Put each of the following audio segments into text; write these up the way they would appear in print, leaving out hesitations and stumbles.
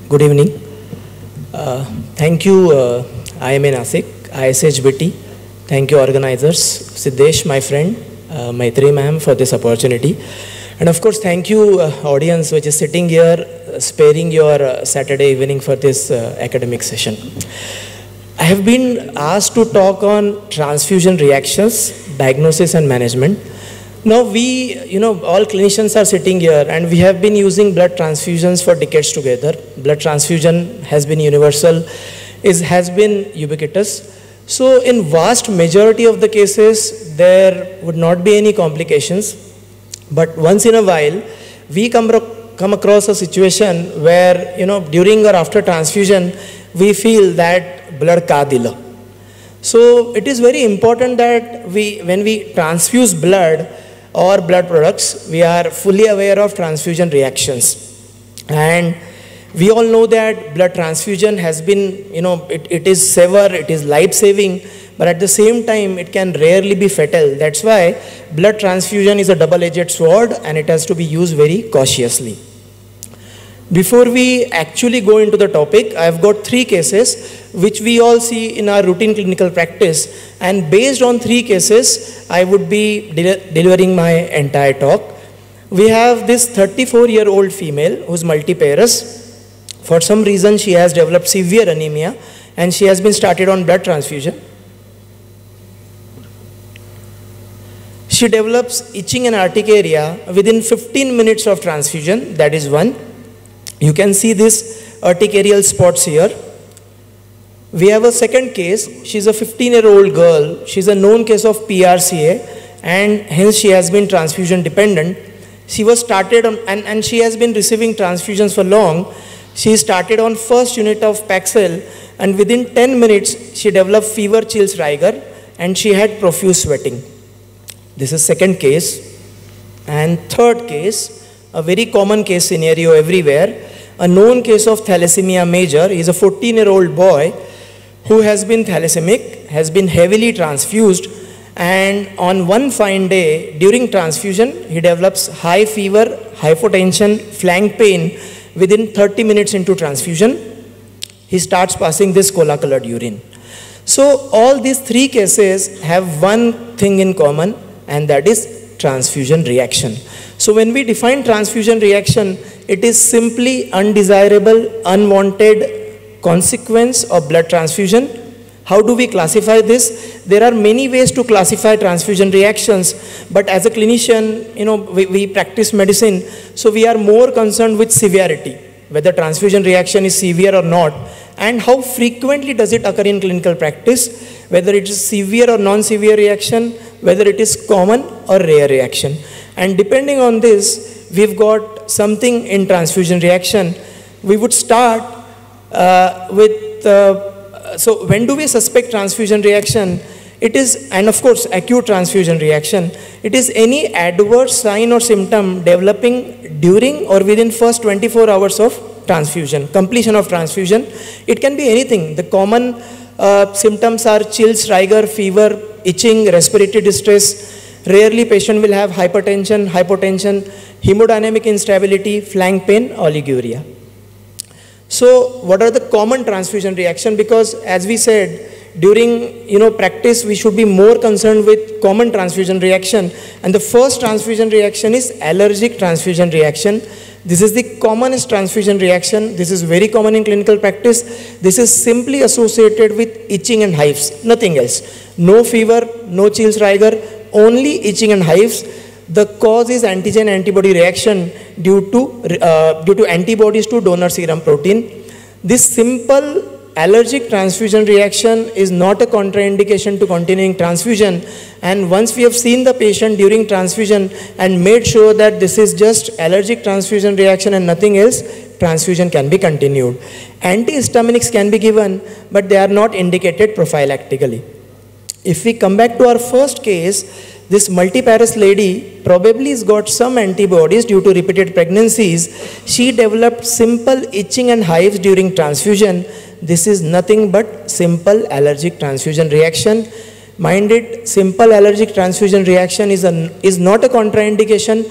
Good evening. Thank you, IMA Nasik, ISHBT. Thank you, organizers, Siddesh, my friend, Maitri ma'am, for this opportunity. And of course, thank you, audience, which is sitting here, sparing your Saturday evening for this academic session. I have been asked to talk on transfusion reactions, diagnosis and management. Now all clinicians are sitting here and we have been using blood transfusions for decades together. Blood transfusion has been universal, has been ubiquitous. So in vast majority of the cases, there would not be any complications. But once in a while, we come across a situation where, during or after transfusion, we feel that blood ka dila. So it is very important that when we transfuse blood or blood products, we are fully aware of transfusion reactions. And we all know that blood transfusion has been, it is severe, it is life-saving, but at the same time, it can rarely be fatal. That's why blood transfusion is a double-edged sword and it has to be used very cautiously. Before we actually go into the topic, I've got 3 cases which we all see in our routine clinical practice, and based on 3 cases, I would be delivering my entire talk. We have this 34-year-old female who's multiparous. For some reason, she has developed severe anemia and she has been started on blood transfusion. She develops itching and urticaria within 15 minutes of transfusion, that is 1. You can see this urticarial spots here. We have a second case. She's a 15-year-old girl. She's a known case of PRCA and hence she has been transfusion dependent. She was started on, and she has been receiving transfusions for long. She started on first unit of Paxil and within 10 minutes she developed fever, chills, rigor, and she had profuse sweating. This is second case. And third case, a very common case scenario everywhere, a known case of thalassemia major. He is a 14-year-old boy who has been thalassemic, has been heavily transfused, and on one fine day during transfusion, he develops high fever, hypotension, flank pain. Within 30 minutes into transfusion, he starts passing this cola-colored urine. So all these 3 cases have one thing in common, and that is transfusion reaction. So when we define transfusion reaction, it is simply undesirable, unwanted consequence of blood transfusion. How do we classify this? There are many ways to classify transfusion reactions, but as a clinician, we practice medicine, so we are more concerned with severity, whether transfusion reaction is severe or not, and how frequently does it occur in clinical practice, whether it is severe or non-severe reaction, whether it is common or rare reaction. And depending on this, we've got something in transfusion reaction. We would start so when do we suspect transfusion reaction? It is, and of course, acute transfusion reaction. It is any adverse sign or symptom developing during or within first 24 hours of transfusion, completion of transfusion. It can be anything. The common symptoms are chills, rigor, fever, itching, respiratory distress. Rarely patient will have hypertension, hemodynamic instability, flank pain, oliguria. So what are the common transfusion reaction? Because as we said, during practice, we should be more concerned with common transfusion reaction. And the first transfusion reaction is allergic transfusion reaction. This is the commonest transfusion reaction. This is very common in clinical practice. This is simply associated with itching and hives, nothing else. No fever, no chills, rigor, only itching and hives. The cause is antigen-antibody reaction due to antibodies to donor serum protein. This simple allergic transfusion reaction is not a contraindication to continuing transfusion, and once we have seen the patient during transfusion and made sure that this is just allergic transfusion reaction and nothing else, transfusion can be continued. Antihistaminics can be given, but they are not indicated prophylactically. If we come back to our first case, this multiparous lady probably has got some antibodies due to repeated pregnancies. She developed simple itching and hives during transfusion. This is nothing but simple allergic transfusion reaction. Mind it, simple allergic transfusion reaction is not a contraindication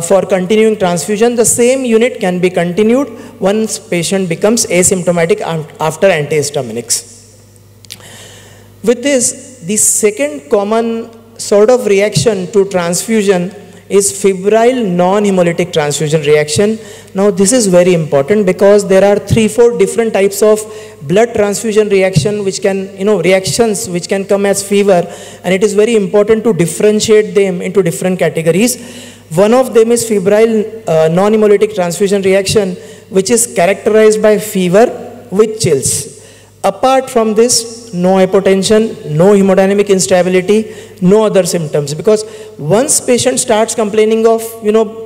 for continuing transfusion, the same unit can be continued once patient becomes asymptomatic after antihistaminics. With this, the second common sort of reaction to transfusion is febrile non-hemolytic transfusion reaction. Now this is very important because there are 3-4 different types of blood transfusion reaction which can, reactions which can come as fever, and it is very important to differentiate them into different categories. One of them is febrile non-hemolytic transfusion reaction, which is characterized by fever with chills. Apart from this, no hypotension, no hemodynamic instability, no other symptoms. Because once patient starts complaining of,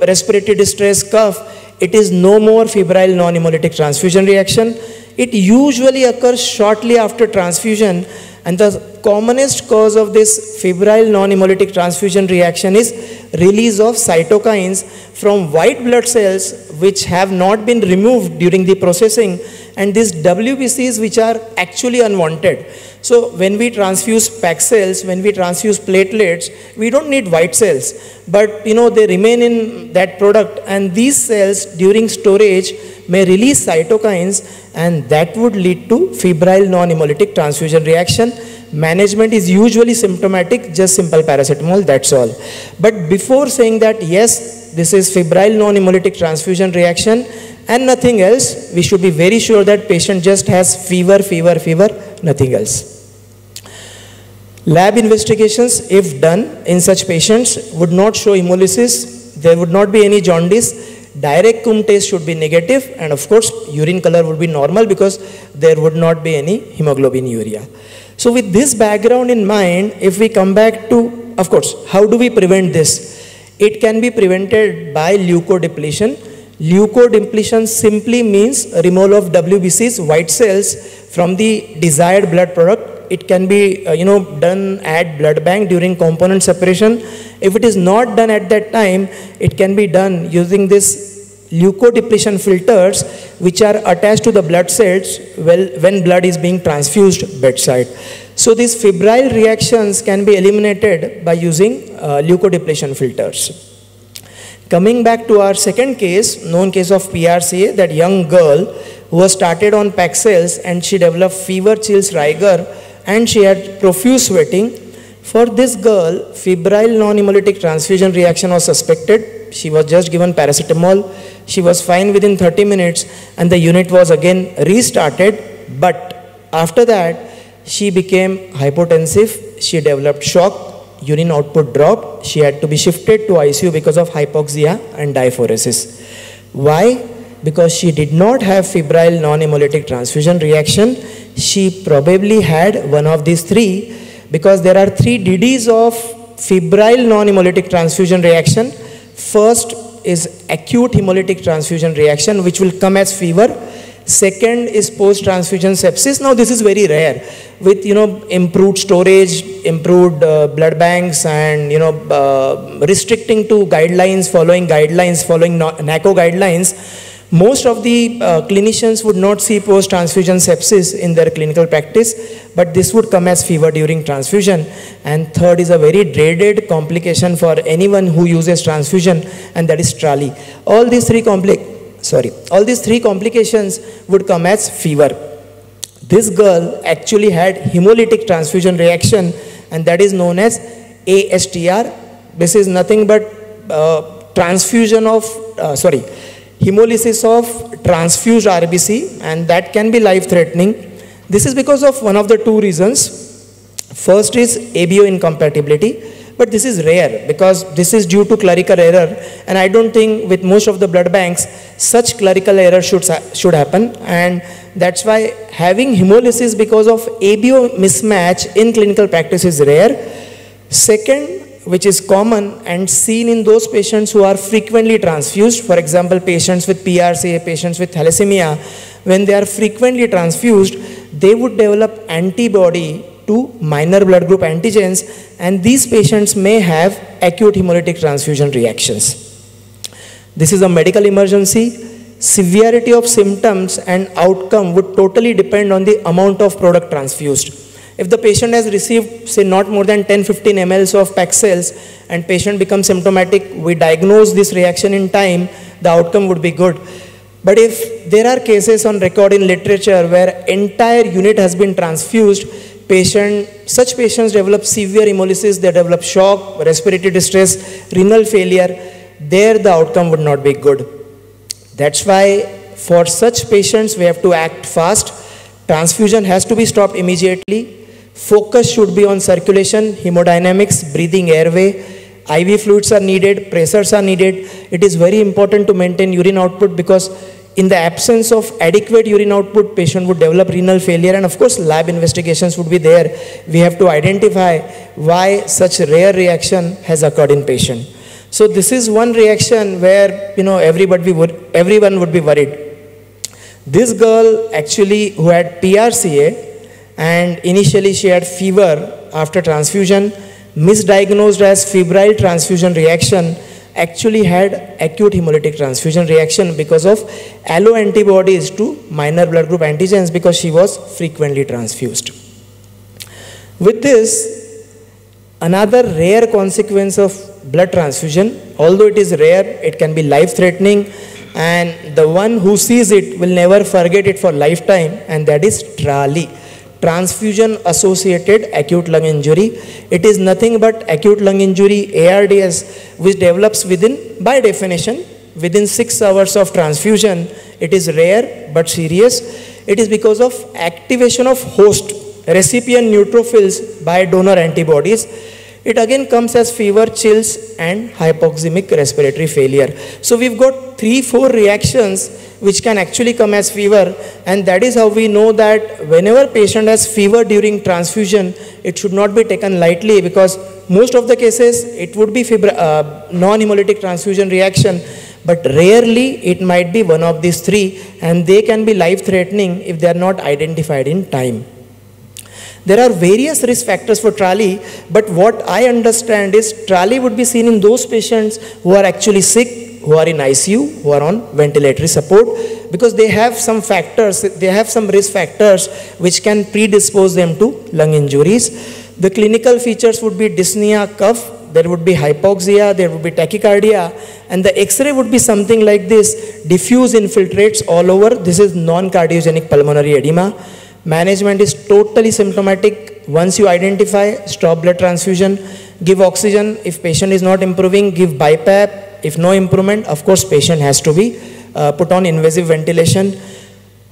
respiratory distress, cough, it is no more febrile non-hemolytic transfusion reaction. It usually occurs shortly after transfusion, and the commonest cause of this febrile non-hemolytic transfusion reaction is release of cytokines from white blood cells which have not been removed during the processing, and these WBCs which are actually unwanted. So when we transfuse PAC cells, when we transfuse platelets, we don't need white cells, but they remain in that product, and these cells during storage may release cytokines, and that would lead to febrile non-hemolytic transfusion reaction. Management is usually symptomatic, just simple paracetamol, that's all. But before saying that, yes, this is febrile non-hemolytic transfusion reaction and nothing else, we should be very sure that patient just has fever, nothing else. Lab investigations, if done in such patients, would not show hemolysis, there would not be any jaundice. Direct cum test should be negative, and of course urine color would be normal because there would not be any hemoglobinuria. So with this background in mind, if we come back to, of course, how do we prevent this? It can be prevented by leukodepletion. Leukodepletion simply means removal of WBCs, white cells, from the desired blood product. It can be done at blood bank during component separation. If it is not done at that time, it can be done using this leukodepletion filters which are attached to the blood cells when blood is being transfused bedside. So these febrile reactions can be eliminated by using leukodepletion filters. Coming back to our second case, known case of PRCA, that young girl who was started on PAC cells and she developed fever, chills, rigor, and she had profuse sweating. For this girl, febrile non-hemolytic transfusion reaction was suspected. She was just given paracetamol. She was fine within 30 minutes and the unit was again restarted. But after that, she became hypotensive. She developed shock. Urine output dropped. She had to be shifted to ICU because of hypoxia and diaphoresis. Why? Because she did not have febrile non-hemolytic transfusion reaction. She probably had one of these three, because there are 3 DDs of febrile non-hemolytic transfusion reaction. First is acute hemolytic transfusion reaction, which will come as fever. Second is post-transfusion sepsis. Now this is very rare. With improved storage, improved blood banks, and restricting to guidelines, following NACO guidelines, most of the clinicians would not see post-transfusion sepsis in their clinical practice, but this would come as fever during transfusion. And third is a very dreaded complication for anyone who uses transfusion, and that is TRALI. All these three complications would come as fever. This girl actually had hemolytic transfusion reaction, and that is known as ASTR. This is nothing but hemolysis of transfused RBC, and that can be life-threatening. This is because of one of the 2 reasons. First is ABO incompatibility, but this is rare because this is due to clerical error, and I don't think with most of the blood banks such clerical error should happen, and that's why having hemolysis because of ABO mismatch in clinical practice is rare. Second, which is common and seen in those patients who are frequently transfused, for example, patients with PRCA, patients with thalassemia, when they are frequently transfused, they would develop antibody to minor blood group antigens, and these patients may have acute hemolytic transfusion reactions. This is a medical emergency. Severity of symptoms and outcome would totally depend on the amount of product transfused. If the patient has received, say, not more than 10-15 mLs of Paxils and patient becomes symptomatic, we diagnose this reaction in time, the outcome would be good. But if there are cases on record in literature where entire unit has been transfused, such patients develop severe hemolysis, they develop shock, respiratory distress, renal failure, there the outcome would not be good. That's why for such patients we have to act fast. Transfusion has to be stopped immediately. Focus should be on circulation, hemodynamics, breathing, airway. IV fluids are needed, pressors are needed. It is very important to maintain urine output, because in the absence of adequate urine output, patient would develop renal failure, and of course lab investigations would be there. We have to identify why such rare reaction has occurred in patient. So this is one reaction where everyone would be worried. This girl actually who had PRCA, and initially she had fever after transfusion, misdiagnosed as febrile transfusion reaction, actually had acute hemolytic transfusion reaction because of alloantibodies to minor blood group antigens, because she was frequently transfused. With this, another rare consequence of blood transfusion, although it is rare, it can be life-threatening, and the one who sees it will never forget it for lifetime, and that is TRALI, transfusion-associated acute lung injury. It is nothing but acute lung injury, ARDS, which develops by definition, within 6 hours of transfusion. It is rare but serious. It is because of activation of host recipient neutrophils by donor antibodies. It again comes as fever, chills, and hypoxemic respiratory failure. So we've got 3-4 reactions which can actually come as fever, and that is how we know that whenever patient has fever during transfusion, it should not be taken lightly, because most of the cases it would be non-hemolytic transfusion reaction, but rarely it might be one of these 3, and they can be life-threatening if they are not identified in time. There are various risk factors for TRALI, but what I understand is TRALI would be seen in those patients who are actually sick, who are in ICU, who are on ventilatory support, because they have some factors, they have some risk factors which can predispose them to lung injuries. The clinical features would be dyspnea, cough, there would be hypoxia, there would be tachycardia, and the X-ray would be something like this: diffuse infiltrates all over. This is non-cardiogenic pulmonary edema. Management is totally symptomatic. Once you identify, stop blood transfusion, give oxygen. If patient is not improving, give BiPAP. If no improvement, of course, patient has to be put on invasive ventilation.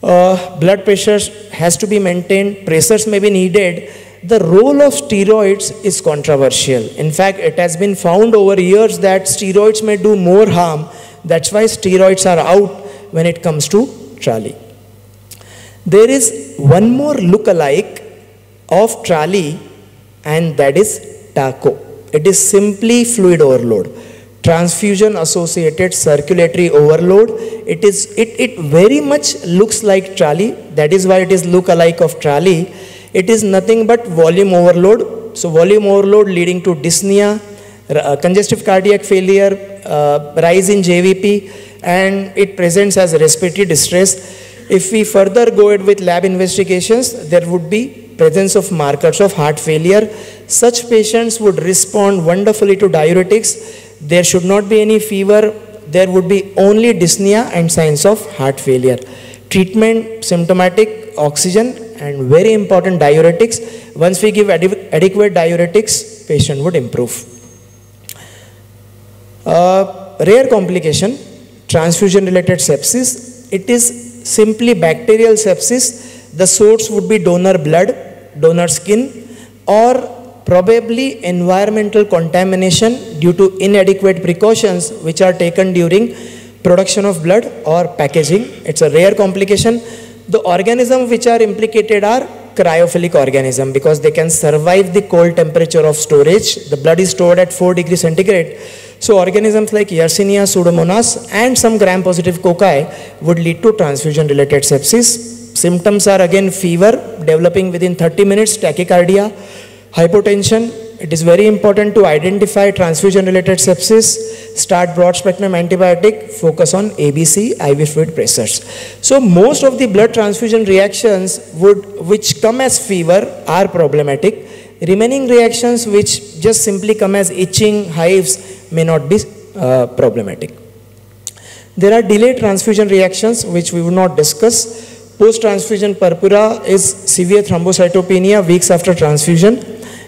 Blood pressure has to be maintained. Pressors may be needed. The role of steroids is controversial. In fact, it has been found over years that steroids may do more harm. That's why steroids are out when it comes to TRALI. There is one more look-alike of TRALI, and that is TACO. It is simply fluid overload, transfusion-associated circulatory overload. It very much looks like TRALI. That is why it is look-alike of TRALI. It is nothing but volume overload. So volume overload leading to dyspnea, congestive cardiac failure, rise in JVP, and it presents as respiratory distress. If we further go ahead with lab investigations, there would be presence of markers of heart failure. Such patients would respond wonderfully to diuretics. There should not be any fever. There would be only dyspnea and signs of heart failure. Treatment, symptomatic, oxygen, and very important, diuretics. Once we give adequate diuretics, patient would improve. Rare complication, transfusion-related sepsis. It is simply bacterial sepsis. The source would be donor blood, donor skin, or probably environmental contamination due to inadequate precautions which are taken during production of blood or packaging. It's a rare complication. The organisms which are implicated are cryophilic organisms, because they can survive the cold temperature of storage. The blood is stored at 4 degrees centigrade. So organisms like Yersinia, Pseudomonas, and some gram-positive cocci would lead to transfusion-related sepsis. Symptoms are again fever, developing within 30 minutes, tachycardia, hypotension. it is very important to identify transfusion-related sepsis, start broad-spectrum antibiotic, focus on ABC, IV fluid pressures. So most of the blood transfusion reactions which come as fever are problematic. Remaining reactions which just simply come as itching, hives may not be problematic. There are delayed transfusion reactions which we will not discuss. Post-transfusion purpura is severe thrombocytopenia weeks after transfusion,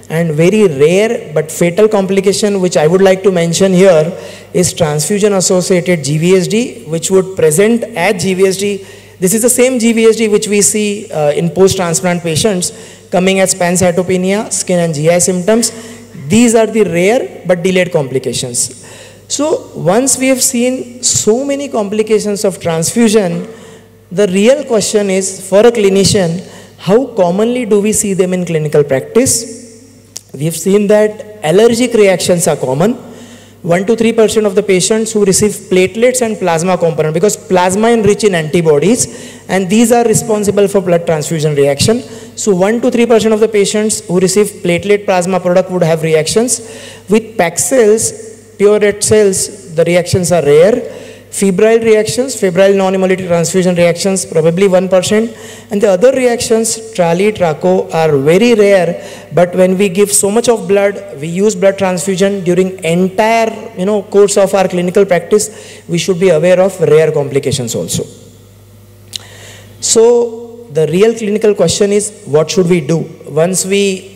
and very rare but fatal complication which I would like to mention here is transfusion-associated GVHD, which would present as GVHD. This is the same GVHD which we see in post-transplant patients coming as pancytopenia, skin and GI symptoms. These are the rare but delayed complications. So once we have seen so many complications of transfusion, the real question is, for a clinician, how commonly do we see them in clinical practice? We have seen that allergic reactions are common. 1 to 3% of the patients who receive platelets and plasma component, because plasma enrich in antibodies, and these are responsible for blood transfusion reaction. So 1 to 3% of the patients who receive platelet plasma product would have reactions. With PAC cells, pure red cells, the reactions are rare. Febrile reactions, febrile non-hemolytic transfusion reactions, probably 1%. And the other reactions, TRALI, TRACO, are very rare. But when we give so much of blood, we use blood transfusion during entire course of our clinical practice, we should be aware of rare complications also. So the real clinical question is, what should we do? Once we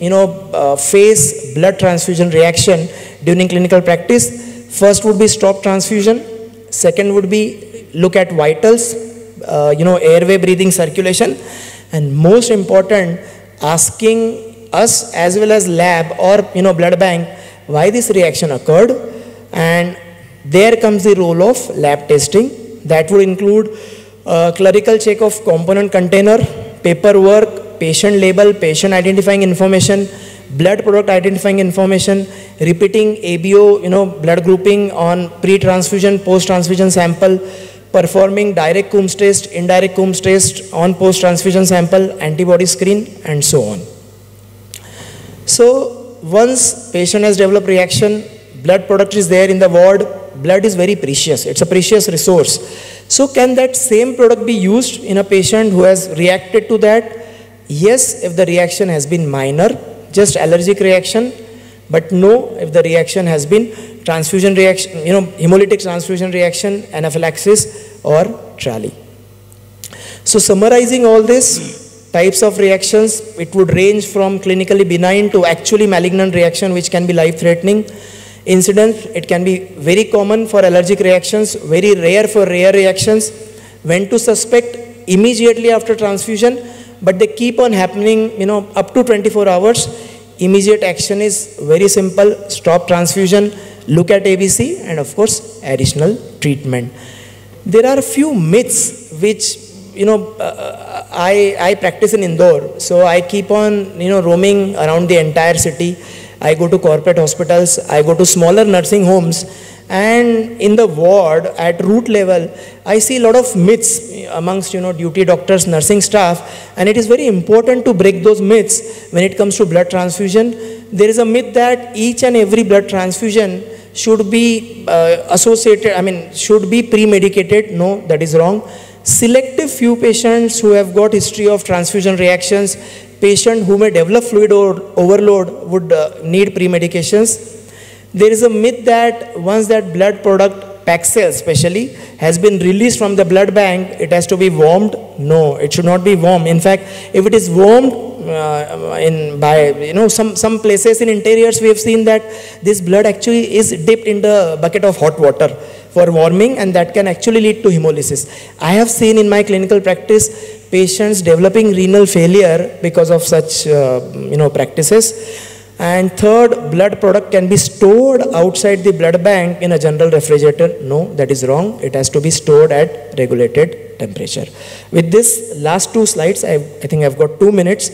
face blood transfusion reaction during clinical practice, first would be stop transfusion. Second would be look at vitals, airway, breathing, circulation, and most important, asking us as well as lab or blood bank why this reaction occurred. And there comes the role of lab testing. That would include clerical check of component container, paperwork, patient label, patient identifying information, blood product identifying information, repeating ABO, blood grouping on pre-transfusion, post-transfusion sample, performing direct Coombs test, indirect Coombs test on post-transfusion sample, antibody screen, and so on. So once patient has developed reaction, blood product is there in the ward, blood is very precious. It's a precious resource. So can that same product be used in a patient who has reacted to that? Yes, if the reaction has been minor, just allergic reaction, but no, if the reaction has been transfusion reaction, hemolytic transfusion reaction, anaphylaxis, or TRALI. So summarizing all this, types of reactions, it would range from clinically benign to actually malignant reaction, which can be life-threatening. Incidence, it can be very common for allergic reactions, very rare for rare reactions. When to suspect? Immediately after transfusion, but they keep on happening, up to 24 hours. Immediate action is very simple: stop transfusion, look at ABC, and of course, additional treatment. There are a few myths which, I practice in Indore, so I keep on, roaming around the entire city. I go to corporate hospitals, I go to smaller nursing homes, and in the ward at root level, I see a lot of myths amongst duty doctors, nursing staff, and it is very important to break those myths when it comes to blood transfusion. There is a myth that each and every blood transfusion should be should be pre-medicated. No, that is wrong. Selective few patients who have got history of transfusion reactions, patient who may develop fluid overload would need pre-medications. There is a myth that once that blood product, PAC cells especially, has been released from the blood bank, it has to be warmed. No, it should not be warmed. In fact, if it is warmed some places in interiors, we have seen that this blood actually is dipped in the bucket of hot water for warming, and that can actually lead to hemolysis. I have seen in my clinical practice patients developing renal failure because of such practices. And third, blood product can be stored outside the blood bank in a general refrigerator. No, that is wrong. It has to be stored at regulated temperature. With this last two slides, I think I've got 2 minutes.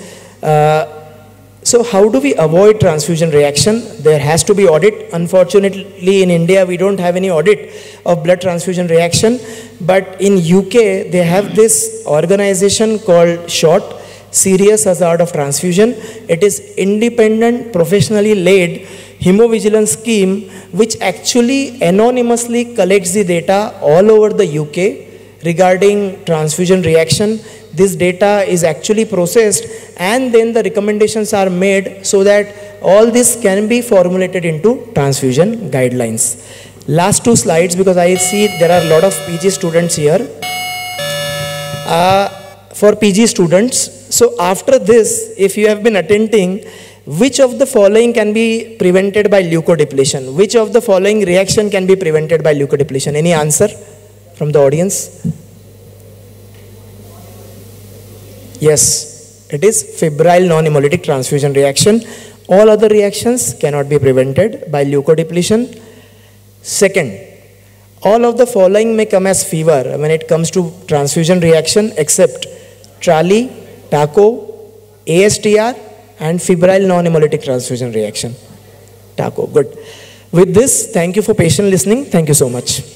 So how do we avoid transfusion reaction? There has to be audit. Unfortunately, in India, we don't have any audit of blood transfusion reaction. But in UK, they have this organization called SHORT, serious hazard of transfusion. It is independent, professionally led hemovigilance scheme which actually anonymously collects the data all over the UK regarding transfusion reaction. This data is actually processed and then the recommendations are made so that all this can be formulated into transfusion guidelines. Last two slides, because I see there are a lot of PG students here. For PG students, so after this, if you have been attending, which of the following can be prevented by leukodepletion? Which of the following reaction can be prevented by leukodepletion? Any answer from the audience? Yes, it is febrile non-hemolytic transfusion reaction. All other reactions cannot be prevented by leukodepletion. Second, all of the following may come as fever when it comes to transfusion reaction except TRALI, TACO, ASTR and febrile non-hemolytic transfusion reaction. TACO, good. With this, thank you for patient listening. Thank you so much.